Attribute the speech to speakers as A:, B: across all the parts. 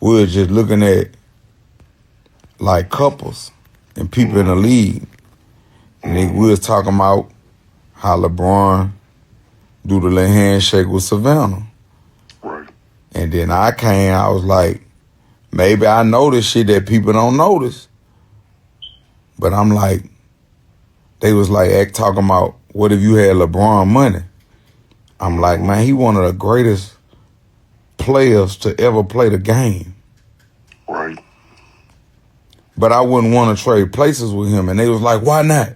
A: we were just looking at like couples and people in the league. And we was talking about how LeBron do the little handshake with Savannah.
B: Right.
A: And then I was like, maybe I noticed shit that people don't notice. But I'm like, they was like talking about, what if you had LeBron money? I'm like, man, he one of the greatest players to ever play the game.
B: Right.
A: But I wouldn't want to trade places with him. And they was like, why not?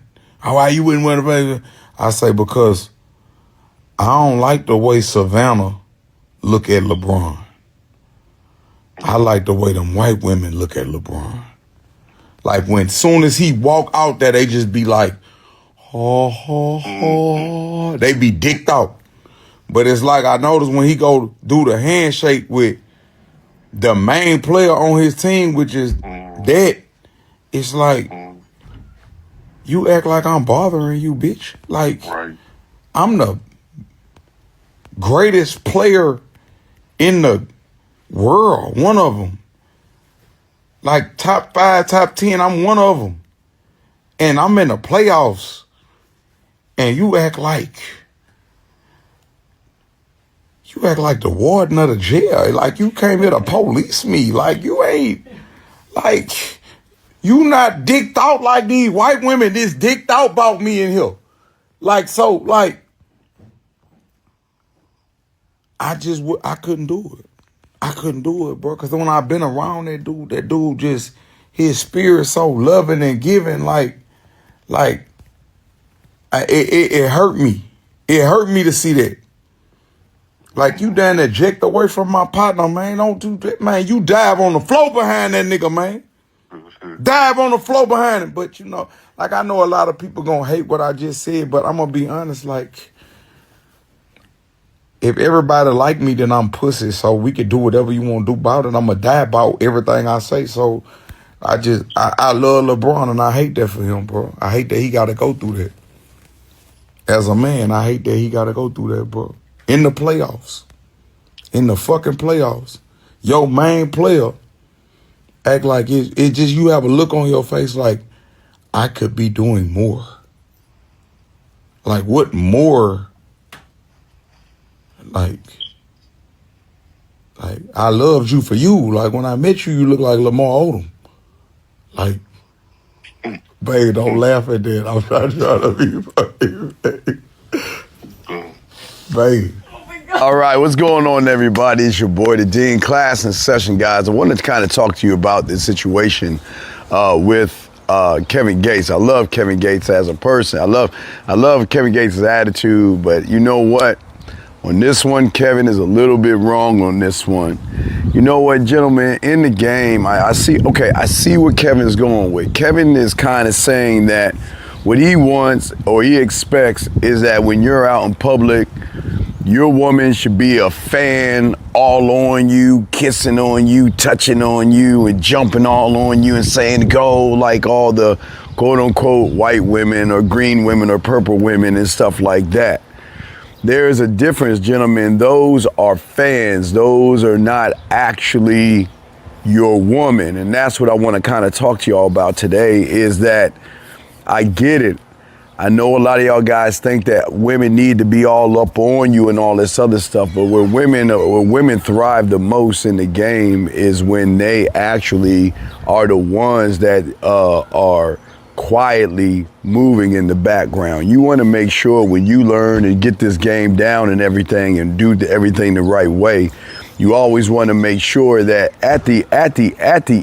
A: Why you wouldn't want to play? I say, because I don't like the way Savannah look at LeBron. I like the way them white women look at LeBron. Like when soon as he walk out there, they just be like, oh. They be dicked out. But it's like I noticed when he go do the handshake with the main player on his team, which is that, it's like, you act like I'm bothering you, bitch. Like,
B: right.
A: I'm the greatest player in the world, one of them. Like top 5, top 10, I'm one of them. And I'm in the playoffs. And you act like the warden of the jail. Like you came here to police me. Like you ain't, like, you not dicked out like these white women just dicked out about me in here. Like, so, like, I couldn't do it. I couldn't do it, bro. Because when I've been around that dude just, his spirit so loving and giving, it hurt me. It hurt me to see that. Like, you done eject away from my partner, man. Don't do that, man. You dive on the floor behind that nigga, man. Dive on the floor behind him. But, you know, like, I know a lot of people gonna hate what I just said, but I'm gonna be honest, like, if everybody like me, then I'm pussy, so we can do whatever you want to do about it. I'm gonna die about everything I say, so I love LeBron, and I hate that for him, bro. I hate that he gotta go through that. As a man, I hate that he gotta go through that, bro. In the playoffs. In the fucking playoffs. Your main player act like it just, you have a look on your face like, I could be doing more. Like, what more? Like, I loved you for you. Like, when I met you, you look like Lamar Odom. Like, babe, don't laugh at that. I'm not trying to be funny, babe.
C: All right, what's going on, everybody? It's your boy, the Dean. Class in session, guys. I wanted to kind of talk to you about this situation with Kevin Gates. I love Kevin Gates as a person. I love Kevin Gates' attitude, but you know what? On this one, Kevin is a little bit wrong on this one. You know what, gentlemen? In the game, I see what Kevin's going with. Kevin is kind of saying that what he wants or he expects is that when you're out in public, your woman should be a fan all on you, kissing on you, touching on you, and jumping all on you and saying go like all the quote-unquote white women or green women or purple women and stuff like that. There is a difference, gentlemen. Those are fans. Those are not actually your woman. And that's what I want to kind of talk to y'all about today is that I get it. I know a lot of y'all guys think that women need to be all up on you and all this other stuff, but where women thrive the most in the game is when they actually are the ones that are quietly moving in the background. You want to make sure when you learn and get this game down and everything and do everything the right way, you always want to make sure that at the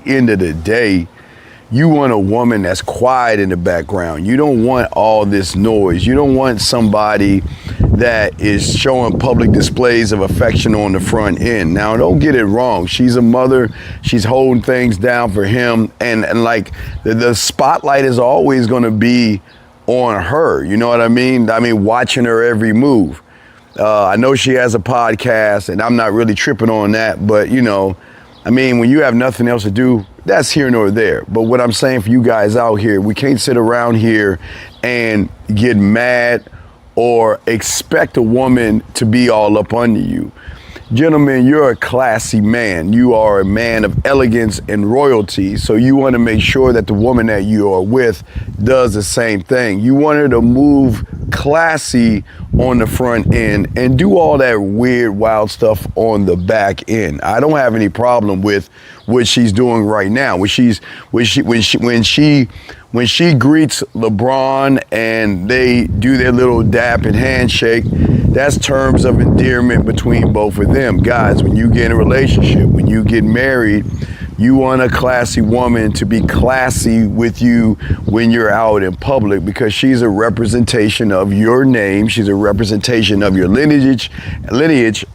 C: end of the day, you want a woman that's quiet in the background. You don't want all this noise. You don't want somebody that is showing public displays of affection on the front end. Now, don't get it wrong. She's a mother. She's holding things down for him. And like the spotlight is always going to be on her. You know what I mean? Watching her every move. I know she has a podcast, and I'm not really tripping on that. But, you know, when you have nothing else to do, that's here nor there. But what I'm saying for you guys out here, we can't sit around here and get mad or expect a woman to be all up under you. Gentlemen, you're a classy man. You are a man of elegance and royalty. So you want to make sure that the woman that you are with does the same thing. You want her to move classy on the front end and do all that weird, wild stuff on the back end. I don't have any problem with what she's doing right now. When she greets LeBron and they do their little dap and handshake, that's terms of endearment between both of them. Guys, when you get in a relationship, when you get married, you want a classy woman to be classy with you when you're out in public, because she's a representation of your name, she's a representation of your lineage,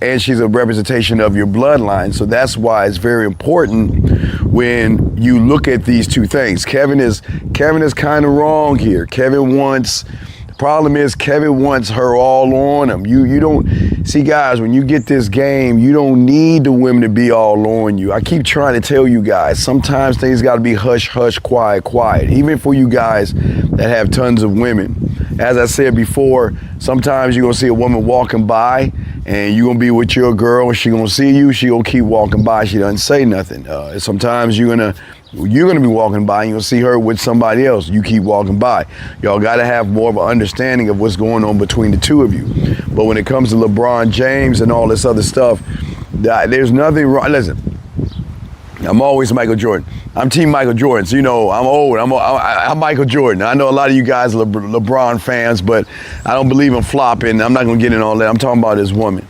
C: and she's a representation of your bloodline. So that's why it's very important when you look at these two things. Kevin is kind of wrong here. Problem is, Kevin wants her all on him. You don't see, guys, when you get this game, you don't need the women to be all on you. I keep trying to tell you guys, sometimes things got to be hush, hush, quiet, quiet. Even for you guys that have tons of women. As I said before, sometimes you're going to see a woman walking by and you're going to be with your girl and she's going to see you, she going to keep walking by, she doesn't say nothing. Sometimes you're going to be walking by and you'll see her with somebody else. You keep walking by. Y'all got to have more of an understanding of what's going on between the two of you. But when it comes to LeBron James and all this other stuff, there's nothing wrong. Listen, I'm always Michael Jordan. I'm Team Michael Jordan. So, I'm old. I'm Michael Jordan. I know a lot of you guys are LeBron fans, but I don't believe in flopping. I'm not going to get in all that. I'm talking about his woman.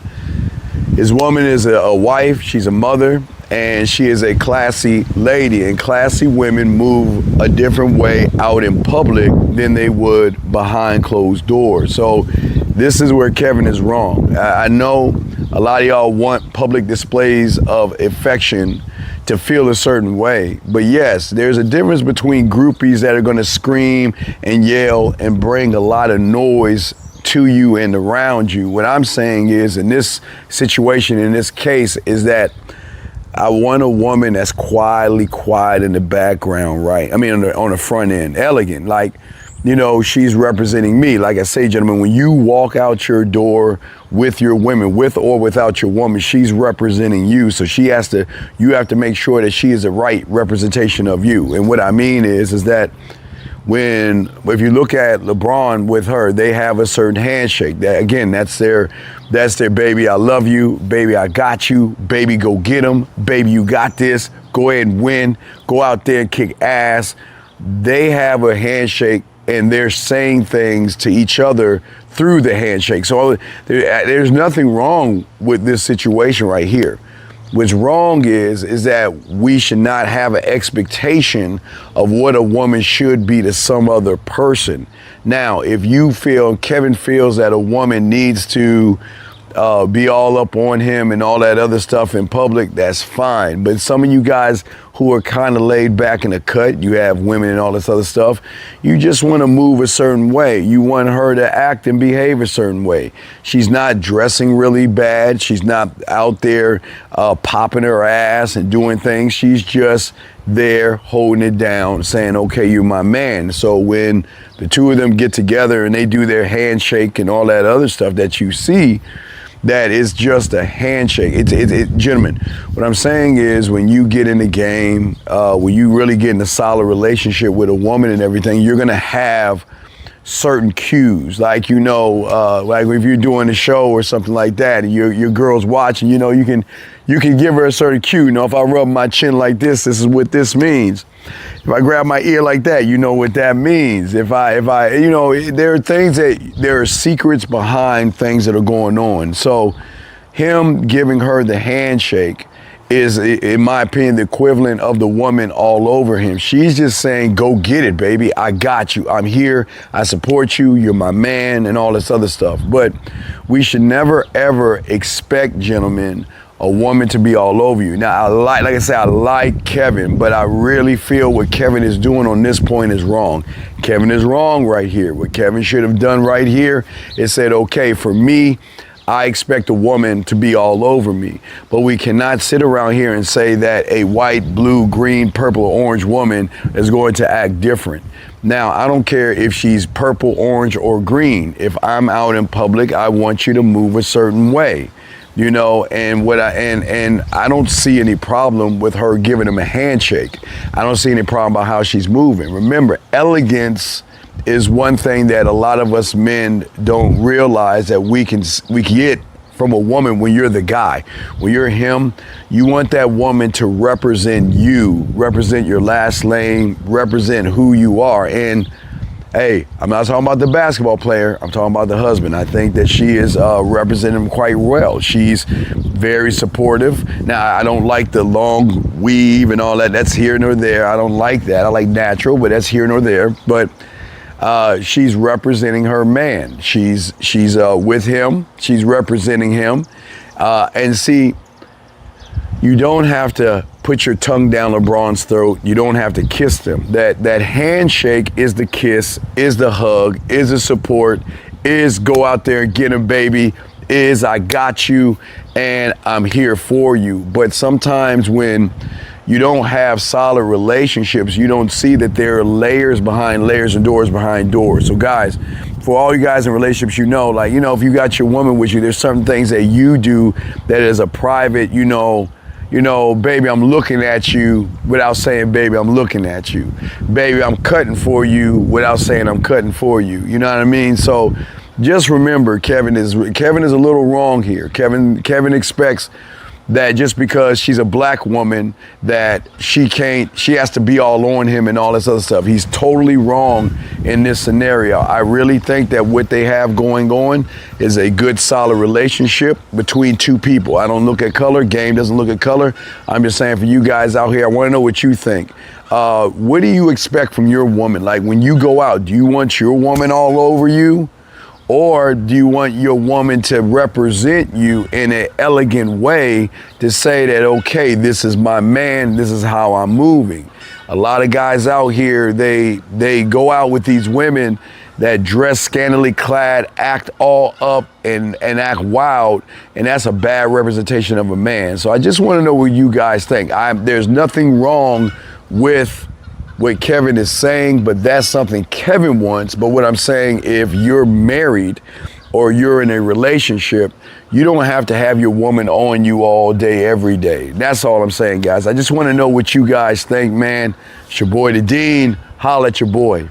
C: His woman is a wife. She's a mother. And she is a classy lady, and classy women move a different way out in public than they would behind closed doors. So this is where Kevin is wrong. I know a lot of y'all want public displays of affection to feel a certain way, but yes, there's a difference between groupies that are going to scream and yell and bring a lot of noise to you and around you. What I'm saying is, in this situation, in this case, is that I want a woman that's quiet in the background, right? I mean, on the front end, elegant, like, she's representing me. Like I say, gentlemen, when you walk out your door with your women, with or without your woman, she's representing you. So you have to make sure that she is the right representation of you. And what I mean is that if you look at LeBron with her, they have a certain handshake. That's their baby, I love you, baby, I got you, baby, go get him, baby, you got this, go ahead and win, go out there and kick ass. They have a handshake and they're saying things to each other through the handshake. So there's nothing wrong with this situation right here. What's wrong is that we should not have an expectation of what a woman should be to some other person. Now, if Kevin feels that a woman needs to be all up on him and all that other stuff in public, that's fine. But some of you guys who are kind of laid back in the cut, you have women and all this other stuff, you just want to move a certain way. You want her to act and behave a certain way. She's not dressing really bad. She's not out there popping her ass and doing things. She's just there holding it down, saying, okay, you're my man. So when the two of them get together and they do their handshake and all that other stuff that you see, that is just a handshake. Gentlemen, what I'm saying is, when you get in the game, when you really get in a solid relationship with a woman and everything, you're gonna have certain cues, like like if you're doing a show or something like that, and your girl's watching, you can give her a certain cue. If I rub my chin like this is what this means. If I grab my ear like that, you know what that means. If I, there are secrets behind things that are going on. So him giving her the handshake is, in my opinion, the equivalent of the woman all over him. She's just saying, go get it, baby. I got you. I'm here. I support you. You're my man and all this other stuff. But we should never, ever expect, gentlemen, a woman to be all over you. Now, like I said, I like Kevin, but I really feel what Kevin is doing on this point is wrong. Kevin is wrong right here. What Kevin should have done right here is said, okay, for me, I expect a woman to be all over me, but we cannot sit around here and say that a white, blue, green, purple, or orange woman is going to act different. Now, I don't care if she's purple, orange, or green. If I'm out in public, I want you to move a certain way. and I don't see any problem with her giving him a handshake. I don't see any problem about how she's moving. Remember, elegance is one thing that a lot of us men don't realize that we get from a woman when you're the guy. When you're him, you want that woman to represent you, represent your last name, represent who you are. And hey, I'm not talking about the basketball player. I'm talking about the husband. I think that she is representing him quite well. She's very supportive. Now, I don't like the long weave and all that. That's here nor there. I don't like that. I like natural, but that's here nor there. But she's representing her man. She's with him. She's representing him. And see, you don't have to put your tongue down LeBron's throat. You don't have to kiss them. That handshake is the kiss, is the hug, is the support, is go out there and get him, baby, is I got you and I'm here for you. But sometimes when you don't have solid relationships, you don't see that there are layers behind layers and doors behind doors. So guys, for all you guys in relationships, if you got your woman with you, there's certain things that you do that is a private, baby, I'm looking at you without saying, baby, I'm looking at you. Baby, I'm cutting for you without saying I'm cutting for you. You know what I mean? So just remember, Kevin is a little wrong here. Kevin expects that just because she's a black woman that she has to be all on him and all this other stuff. He's totally wrong in this scenario. I really think that what they have going on is a good, solid relationship between two people. I don't look at color. Game doesn't look at color. I'm just saying for you guys out here, I want to know what you think. What do you expect from your woman? Like when you go out, do you want your woman all over you? Or do you want your woman to represent you in an elegant way to say that, okay, this is my man, this is how I'm moving? A lot of guys out here, they go out with these women that dress scantily clad, act all up and act wild, and that's a bad representation of a man. So I just want to know what you guys think. There's nothing wrong with what Kevin is saying, but that's something Kevin wants. But what I'm saying, if you're married or you're in a relationship, you don't have to have your woman on you all day, every day. That's all I'm saying, guys. I just want to know what you guys think, man. It's your boy, the Dean. Holla at your boy.